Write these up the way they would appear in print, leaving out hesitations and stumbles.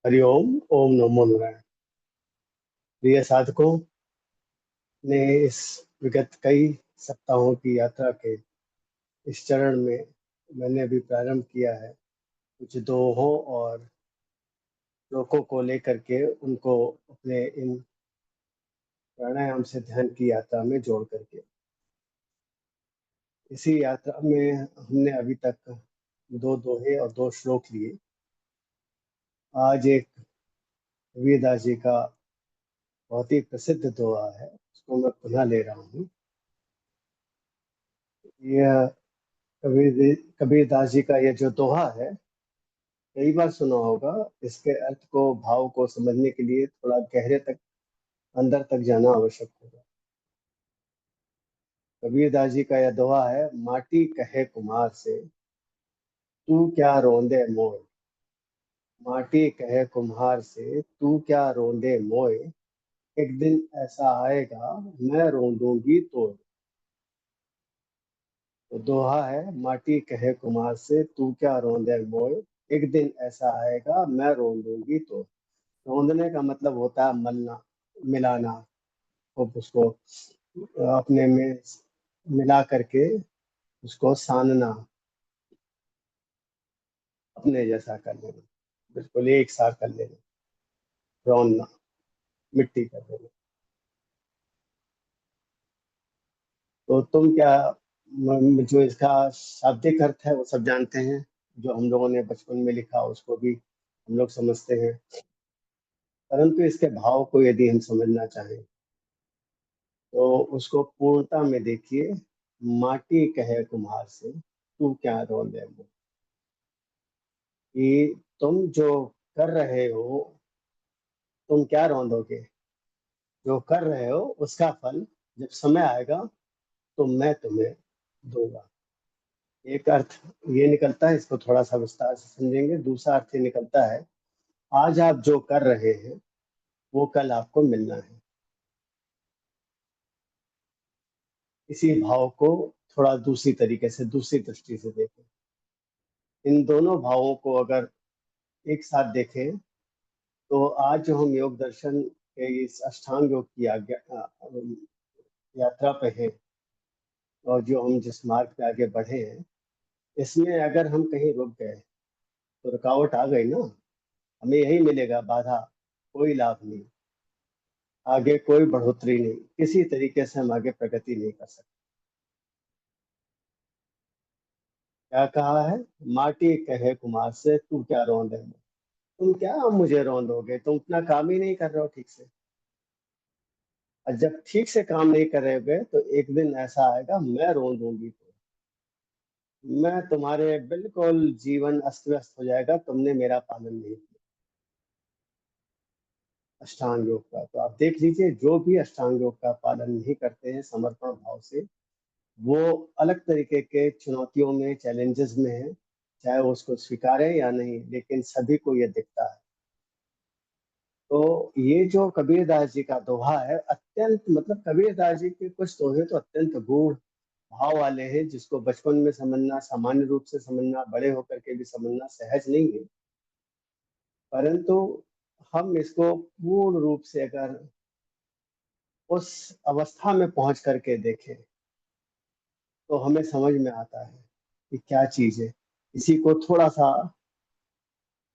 हरिओम। ओम नमो नारायण। प्रिय साधकों ने इस विगत कई सप्ताहों की यात्रा के इस चरण में मैंने अभी प्रारंभ किया है कुछ दोहों और श्लोकों को लेकर के उनको अपने इन प्राणायाम से ध्यान की यात्रा में जोड़ करके इसी यात्रा में हमने अभी तक दो दोहे और दो श्लोक लिए। आज एक कबीरदास जी का बहुत ही प्रसिद्ध दोहा है, उसको मैं पुनः ले रहा हूँ। यह कबीरदास जी का यह जो दोहा है, कई बार सुना होगा। इसके अर्थ को, भाव को समझने के लिए थोड़ा गहरे तक, अंदर तक जाना आवश्यक होगा। कबीरदास जी का यह दोहा है, माटी कहे कुम्हार से तू क्या रोंदे मोय। माटी कहे कुम्हार से तू क्या रोंदे मोय, एक दिन ऐसा आएगा मैं रोंदूंगी तोय। तो दोहा है, माटी कहे कुम्हार से तू क्या रोंदे मोय, एक दिन ऐसा आएगा मैं रोंदूंगी तोय। रोंदने का मतलब होता है मलना, मिलाना, और उसको अपने में मिला करके उसको सानना, अपने जैसा कर लेना, बिल्कुल एक साथ कर लेना, रौनना, मिट्टी कर देना। तो तुम क्या, जो इसका शाब्दिक अर्थ है वो सब जानते हैं, जो हम लोगों ने बचपन में लिखा उसको भी हम लोग समझते हैं। परंतु इसके भाव को यदि हम समझना चाहें तो उसको पूर्णता में देखिए। माटी कहे कुम्हार से तू क्या रोंदे मुझ, कि तुम जो कर रहे हो, तुम क्या रौंदोगे, जो कर रहे हो उसका फल जब समय आएगा तो मैं तुम्हें दूंगा। एक अर्थ ये निकलता है, इसको थोड़ा सा विस्तार से समझेंगे। दूसरा अर्थ ये निकलता है, आज आप जो कर रहे हैं वो कल आपको मिलना है। इसी भाव को थोड़ा दूसरी तरीके से, दूसरी दृष्टि से देखें। इन दोनों भावों को अगर एक साथ देखें तो आज जो हम योग दर्शन के इस अष्टांग योग की यात्रा पे हैं, और जो हम जिस मार्ग पे आगे बढ़े हैं, इसमें अगर हम कहीं रुक गए तो रुकावट आ गई ना, हमें यही मिलेगा, बाधा, कोई लाभ नहीं, आगे कोई बढ़ोतरी नहीं, किसी तरीके से हम आगे प्रगति नहीं कर सकते। क्या कहा है, माटी कहे कुम्हार से तू क्या रौंदे मुझ। तुम क्या मुझे रौंदोगे, तुम अपना काम ही नहीं कर रहे हो ठीक से। और जब ठीक से काम नहीं करोगे तो एक दिन ऐसा आएगा मैं रौंदूंगी तो, मैं तुम्हारे बिल्कुल जीवन अस्त व्यस्त हो जाएगा, तुमने मेरा पालन नहीं किया अष्टांग योग का। तो आप देख लीजिए, जो भी अष्टांग योग का पालन नहीं करते हैं समर्पण भाव से, वो अलग तरीके के चुनौतियों में, चैलेंजेस में है, चाहे वो उसको स्वीकारें या नहीं, लेकिन सभी को ये दिखता है। तो ये जो कबीरदास जी का दोहा है, अत्यंत, मतलब कबीरदास जी के कुछ दोहे तो अत्यंत गूढ़ भाव वाले हैं, जिसको बचपन में समझना, सामान्य रूप से समझना, बड़े होकर के भी समझना सहज नहीं है। परंतु हम इसको पूर्ण रूप से अगर उस अवस्था में पहुंच करके देखें तो हमें समझ में आता है कि क्या चीज है। इसी को थोड़ा सा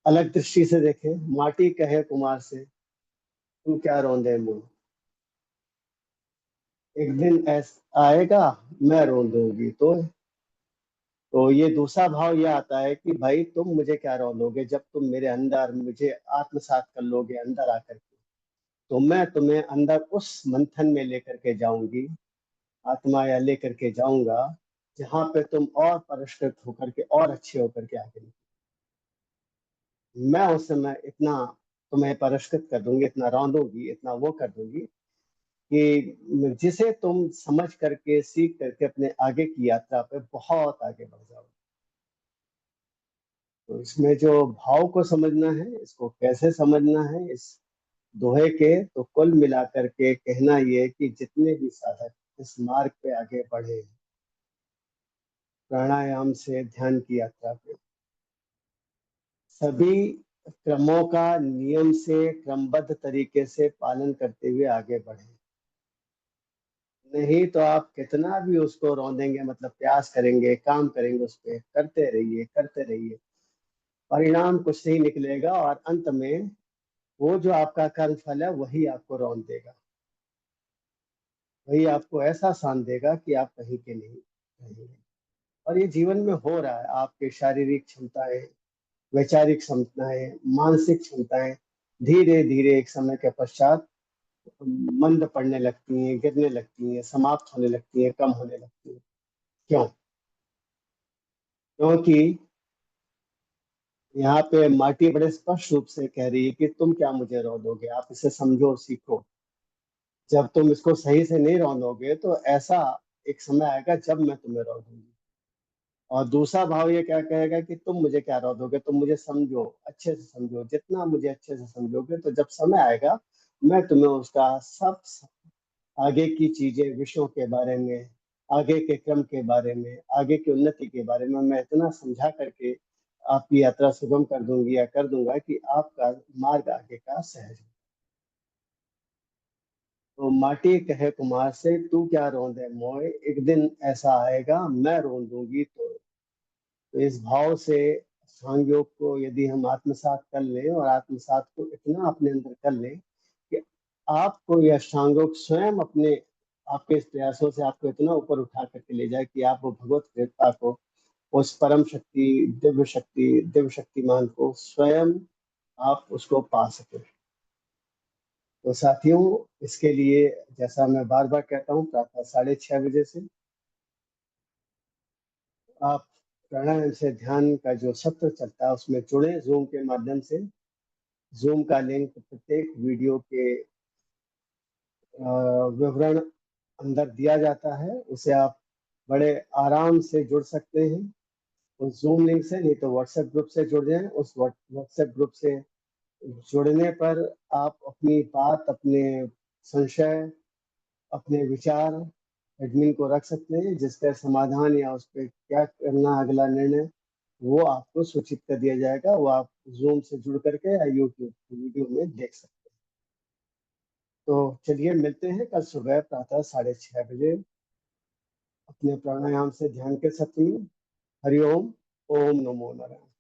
अलग दृष्टि से देखें, माटी कहे कुमार से तू क्या रौंदे मुंह, एक दिन ऐसा आएगा मैं रोंदूंगी तो ये दूसरा भाव ये आता है कि भाई तुम मुझे क्या रौंदोगे, जब तुम मेरे अंदर मुझे आत्मसात कर लोगे अंदर आकर के, तो मैं तुम्हें अंदर उस मंथन में लेकर के जाऊंगी, आत्मा या लेकर के जाऊंगा, जहां पे तुम और परिष्कृत होकर के और अच्छे होकर के आगे मैं उस समय इतना तुम्हें परिष्कृत कर दूंगी, इतना रौंदूंगी, इतना वो कर दूंगी कि जिसे तुम समझ करके, सीख करके अपने आगे की यात्रा पे बहुत आगे बढ़ जाओ। तो इसमें जो भाव को समझना है, इसको कैसे समझना है, इस दोहे के तो कुल मिलाकर के कहना ये कि जितने भी साधक इस मार्ग पे आगे बढ़े, प्राणायाम से ध्यान की यात्रा पे, सभी क्रमों का नियम से क्रमबद्ध तरीके से पालन करते हुए आगे बढ़े। नहीं तो आप कितना भी उसको रौंदेंगे, मतलब प्रयास करेंगे, काम करेंगे, उस पे करते रहिए, परिणाम कुछ नहीं निकलेगा और अंत में वो जो आपका कर्म फल है वही आपको रौंद देगा, वही आपको ऐसा सान देगा कि आप कहीं के नहीं रहेंगे। और ये जीवन में हो रहा है, आपके शारीरिक क्षमताएं, वैचारिक क्षमताएं, मानसिक क्षमताएं धीरे धीरे एक समय के पश्चात मंद पड़ने लगती हैं, गिरने लगती हैं, समाप्त होने लगती हैं, कम होने लगती हैं। क्यों? क्योंकि यहाँ पे माटी बड़े स्पष्ट रूप से कह रही है कि तुम क्या मुझे रौंदोगे, आप इसे समझो और सीखो। जब तुम इसको सही से नहीं रौंदोगे तो ऐसा एक समय आएगा जब मैं तुम्हें रौंदूंगी। और दूसरा भाव ये क्या कहेगा कि तुम मुझे क्या रौंदोगे, तुम मुझे समझो, अच्छे से समझो, जितना मुझे अच्छे से समझोगे तो जब समय आएगा मैं तुम्हें उसका सब आगे की चीजें, विषयों के बारे में, आगे के क्रम के बारे में, आगे की उन्नति के बारे में मैं इतना समझा करके आपकी यात्रा सुगम कर दूंगी या कर दूंगा कि आपका मार्ग आगे का सहज हो। तो माटी कहे कुमार से तू क्या रोंदे मोए, एक दिन ऐसा आएगा मैं रोन दूंगी तो इस भाव से सांग योग को यदि हम आत्मसात कर लें और आत्मसात को इतना अपने अंदर कर लें कि आपको यह अष्टांग योग स्वयं अपने आपके इस प्रयासों से आपको इतना ऊपर उठा करके ले जाए कि आप वो भगवत कृपा को, उस परम शक्ति, दिव्य शक्तिमान को स्वयं आप उसको पा सके। तो साथियों, इसके लिए जैसा मैं बार बार कहता हूँ, प्रातः 6:30 बजे से आप प्राणायाम से ध्यान का जो सत्र चलता है उसमें जुड़े जूम के माध्यम से। जूम का लिंक प्रत्येक वीडियो के विवरण अंदर दिया जाता है, उसे आप बड़े आराम से जुड़ सकते हैं उस जूम लिंक से। नहीं तो व्हाट्सएप ग्रुप से जुड़ जाएं, उस व्हाट्सएप ग्रुप से जुड़ने पर आप अपनी बात, अपने संशय, अपने विचार एडमिन को रख सकते हैं, जिसका समाधान या उस पर क्या करना अगला निर्णय वो आपको सूचित कर दिया जाएगा। वो आप जूम से जुड़ करके या यूट्यूब वीडियो में देख सकते हैं। तो चलिए मिलते हैं कल सुबह प्रातः 6:30 बजे अपने प्राणायाम से ध्यान के सत्र में। हरिओम। ओम नमो नारायण।